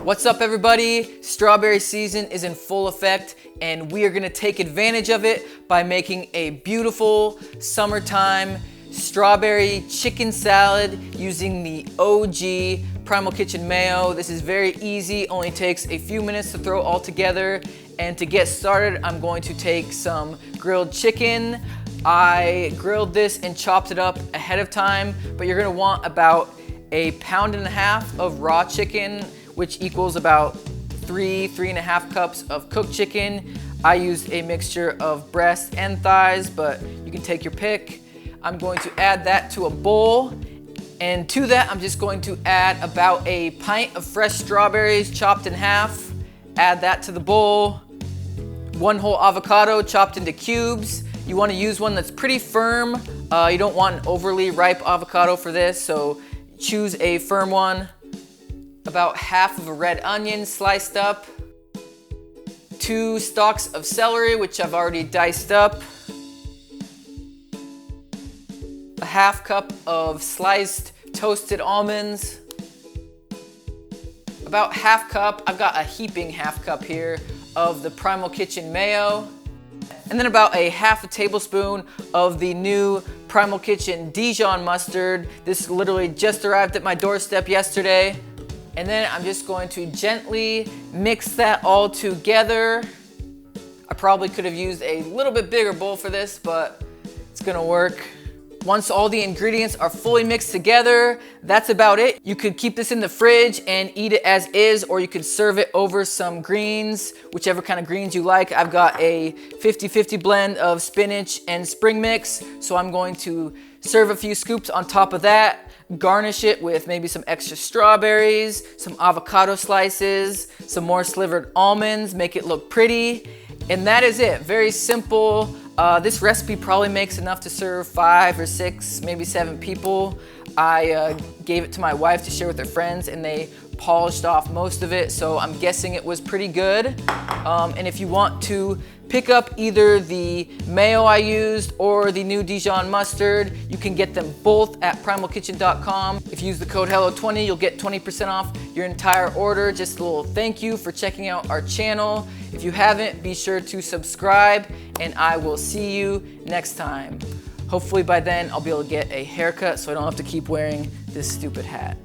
What's up, everybody? Strawberry season is in full effect, and we are gonna take advantage of it by making a beautiful summertime strawberry chicken salad using the OG Primal Kitchen mayo. This is very easy, only takes a few minutes to throw all together. And to get started, I'm going to take some grilled chicken. I grilled this and chopped it up ahead of time, but you're gonna want about 1.5 pounds of raw chicken, which equals about 3.5 cups of cooked chicken. I used a mixture of breast and thighs, but you can take your pick. I'm going to add that to a bowl, and to that I'm just going to add about 1 pint of fresh strawberries chopped in half. Add that to the bowl. 1 whole avocado chopped into cubes. You want to use one that's pretty firm. You don't want an overly ripe avocado for this, so choose a firm one. About half of a red onion sliced up. 2 stalks of celery, which I've already diced up. 1/2 cup of sliced toasted almonds. About 1/2 cup, I've got a heaping 1/2 cup here, of the Primal Kitchen mayo. And then about 1/2 tablespoon of the new Primal Kitchen Dijon mustard. This literally just arrived at my doorstep yesterday. And then I'm just going to gently mix that all together. I probably could have used a little bit bigger bowl for this, but it's gonna work. Once all the ingredients are fully mixed together, that's about it. You could keep this in the fridge and eat it as is, or you could serve it over some greens, whichever kind of greens you like. I've got a 50-50 blend of spinach and spring mix, so I'm going to serve a few scoops on top of that. Garnish it with maybe some extra strawberries, some avocado slices, some more slivered almonds, make it look pretty. And that is it, very simple. This recipe probably makes enough to serve 5 or 6, maybe 7 people. I gave it to my wife to share with her friends, and they polished off most of it, so I'm guessing it was pretty good. And if you want to pick up either the mayo I used or the new Dijon mustard, you can get them both at primalkitchen.com. If you use the code HELLO20, you'll get 20% off your entire order. Just a little thank you for checking out our channel. If you haven't, be sure to subscribe, and I will see you next time. Hopefully by then I'll be able to get a haircut so I don't have to keep wearing this stupid hat.